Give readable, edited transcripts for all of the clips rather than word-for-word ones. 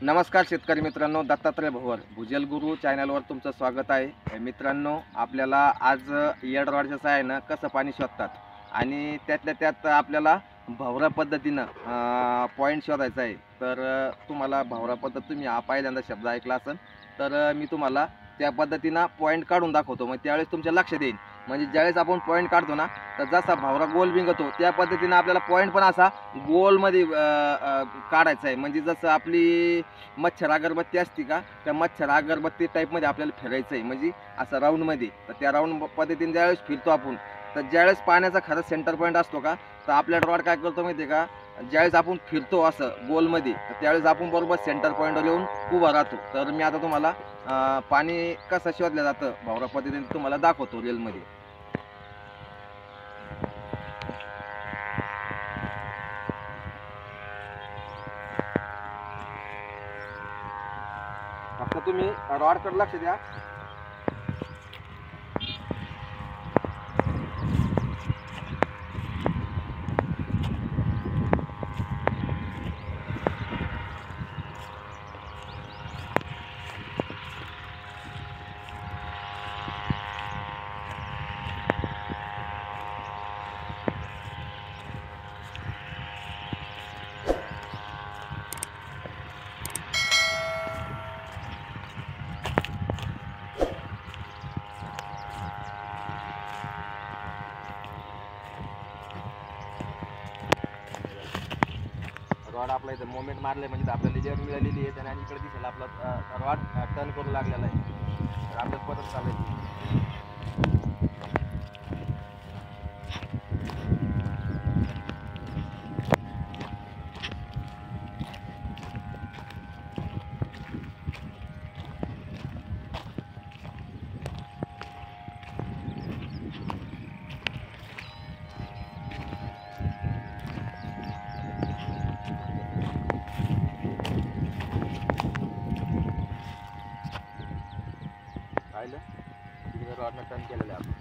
नमस्कार शेतकरी मित्रांनो, दत्तात्रय भोवर भुजल गुरु चॅनलवर तुमचं स्वागत आहे. मित्रांनो, आपल्याला आज येडरवाडच्या साहाय्यानं कसं पाणी शोधतात आणि त्यातल्या त्यात आपल्याला भवरा पद्धतीनं पॉईंट शोधायचा आहे. तर तुम्हाला भवरा पद्धत तुम्ही हा पहिल्यांदा शब्द ऐकला असेल, तर मी तुम्हाला त्या पद्धतीनं पॉईंट काढून दाखवतो. मग त्यावेळेस तुमच्या लक्षात येईल. म्हणजे ज्यावेळेस आपण पॉईंट काढतो ना, तर जसा भवरा गोल बिंगतो त्या पद्धतीनं आपल्याला पॉईंट पण असा गोलमध्ये काढायचा आहे. म्हणजे जसं आपली मच्छर अगरबत्ती असते का, त्या मच्छर अगरबत्ती टाईपमध्ये आपल्याला फिरायचं आहे. म्हणजे असं राऊंडमध्ये. तर त्या राऊंड पद्धतीने ज्यावेळेस फिरतो आपण, तर ज्यावेळेस पाण्याचा खरंच सेंटर पॉईंट असतो का, तर आपल्या रॉड काय करतो माहिती आहे का, ज्यावेळेस आपण फिरतो असं गोलमध्ये, तर त्यावेळेस आपण बरोबर सेंटर पॉईंटवर येऊन उभा राहतो. तर मी आता तुम्हाला पाणी कसं शोधलं जातं भवरा पद्धतीने तुम्हाला दाखवतो रिअलमध्ये. फक्त तुम्ही रॉडकडे लक्ष द्या. रॉड आपला इथं मोमेंट मारले म्हणजे आपल्याला लेअर मिळालेली आहे आणि इकडे दिसेल आपला रॉड टर्न करू लागलेला आहे. तर आपल्याला परत चालायची. पाहिलं तिकडे रॉडनं टर्न केलेलं आहे आपण.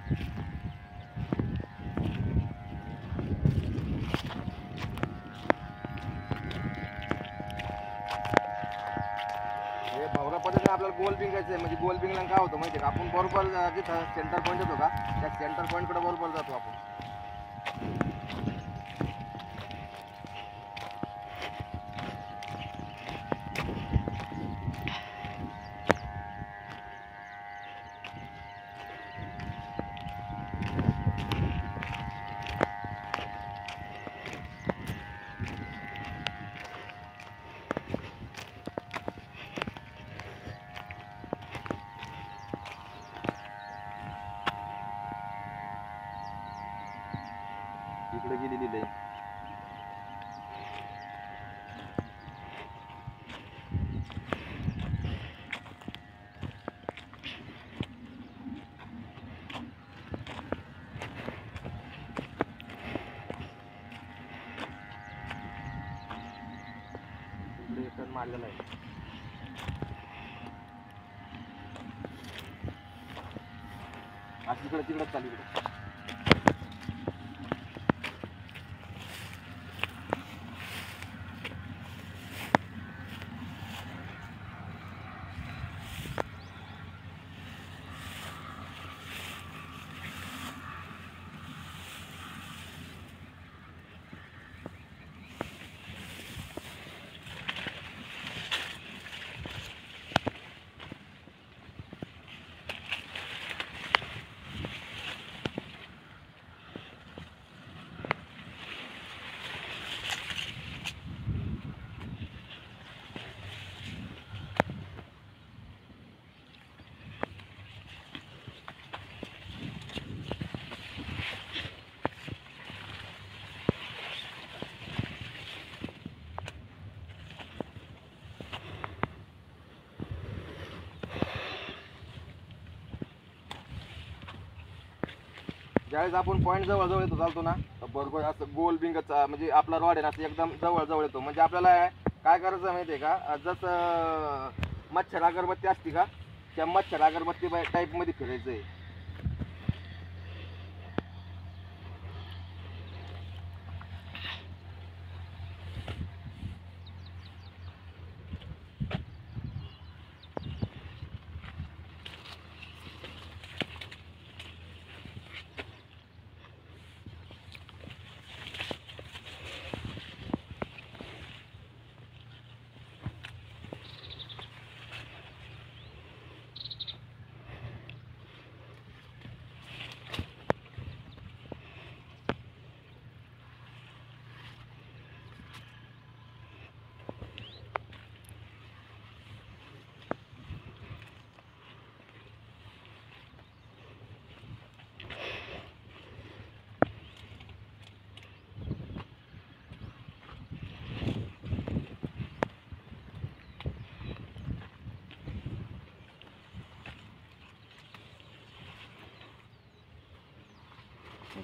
हे भवरा पद्धतीने आपल्याला गोल बिंगायचं आहे. म्हणजे गोल बिंगला काय होतं माहिती आहे का, आपण बरोबर जिथं सेंटर पॉईंट येतो का, त्या सेंटर पॉईंटकडे बरोबर जातो आपण. इकडे गेलेली आहे. इकडे टर्न मारलेला आहे. इकडे तिकडे चालू इकडे. ज्यावेळेस आपण पॉईंट जवळ जवळ येतो चालतो ना, तर बरोबर असं गोल बिंगच म्हणजे आपला रॉड आहे ना, असं एकदम जवळ जवळ येतो. म्हणजे आपल्याला काय करायचं माहिती आहे का, जसं मच्छर अगरबत्ती असते का, त्या मच्छर अगरबत्ती टाईपमध्ये फिरायचं आहे.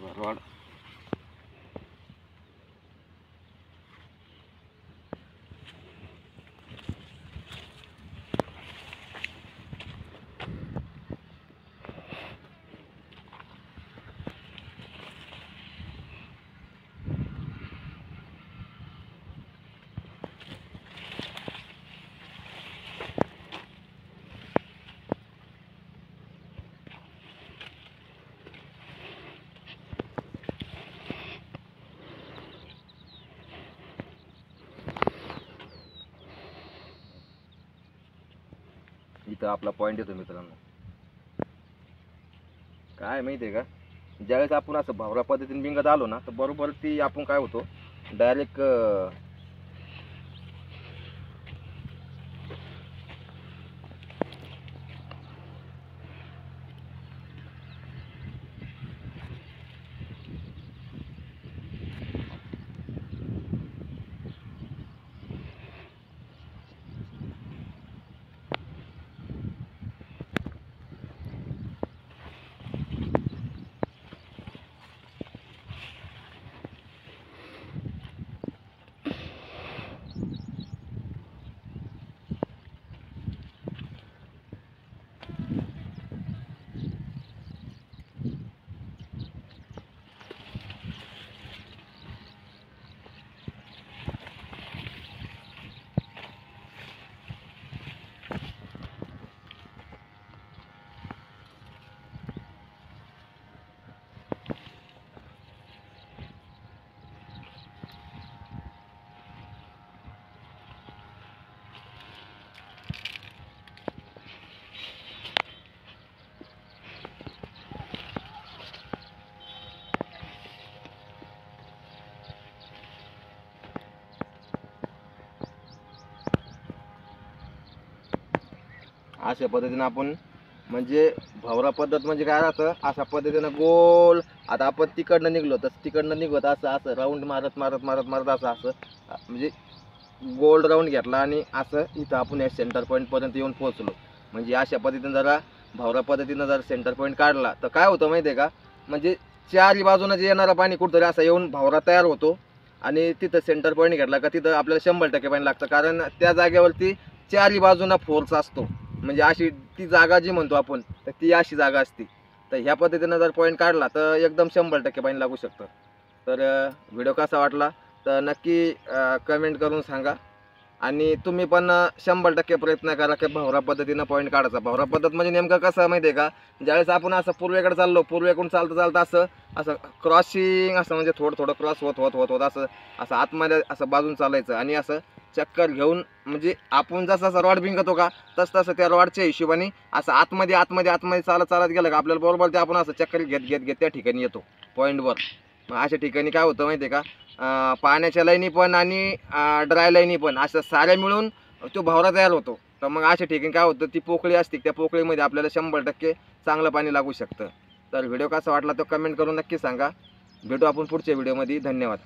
रॉड इथं आपला पॉईंट येतो मित्रांनो. काय माहिती आहे का, ज्यावेळेस आपण असं भावरा पद्धतीने बिंगत आलो ना, तर बरोबर ती आपण काय होतो डायरेक्ट अशा पद्धतीने आपण म्हणजे भवरा पद्धत म्हणजे काय राहतं, अशा पद्धतीनं गोल. आता आपण तिकडनं निघलो तर तिकडनं निघत असं असं राऊंड मारत मारत मारत मारत असं असं म्हणजे गोल राऊंड घेतला आणि असं इथं आपण या सेंटर पॉईंटपर्यंत येऊन पोहोचलो. म्हणजे अशा पद्धतीनं जरा भवरा पद्धतीनं जर सेंटर पॉईंट काढला तर काय होतं माहिती आहे का, म्हणजे चारही बाजूनं जे येणारं पाणी कुठंतरी असं येऊन भवरा तयार होतो. आणि तिथं सेंटर पॉईंट घेतला का तिथं आपल्याला 100% पाणी लागतं, कारण त्या जागेवरती चारही बाजूनं फोर्स असतो. म्हणजे अशी ती जागा जी म्हणतो आपण, तर ती अशी जागा असते. तर ह्या पद्धतीनं जर पॉईंट काढला तर एकदम 100% पाणी लागू शकतं. तर व्हिडिओ कसा वाटला तर नक्की कमेंट करून सांगा. आणि तुम्ही पण 100% प्रयत्न करा की भवरा पद्धतीनं पॉईंट काढायचा. भवरा पद्धत म्हणजे नेमकं कसं माहिती आहे का, ज्यावेळेस आपण असं पूर्वेकडे चाललो, पूर्वेकडून चालतं चालतं असं असं क्रॉसिंग असं म्हणजे थोडं थोडं क्रॉस होत होत होत होत असं असं आतमध्ये असं बाजून चालायचं आणि असं चक्कर घेऊन, म्हणजे आपण जसं असं रॉड बिंगतो का तसं तसं त्या रॉडच्या हिशोबाने असं आतमध्ये आतमध्ये आतमध्ये चालत चालत गेलं का आपल्याला बरोबर ते आपण असं चक्कर घेत घेत घेत त्या ठिकाणी येतो पॉईंटवर. मग अशा ठिकाणी काय होतं माहिती आहे का, पाण्याच्या लाईनी पण आणि ड्राय लाईनी पण असं साऱ्या मिळून तो भवरा तयार होतो. तर मग अशा ठिकाणी काय होतं, ती पोकळी असते, त्या पोकळीमध्ये आपल्याला 100% चांगलं पाणी लागू शकतं. तर व्हिडिओ कसा वाटला तो कमेंट करून नक्की सांगा. भेटू आपण पुढच्या व्हिडिओमध्ये. धन्यवाद.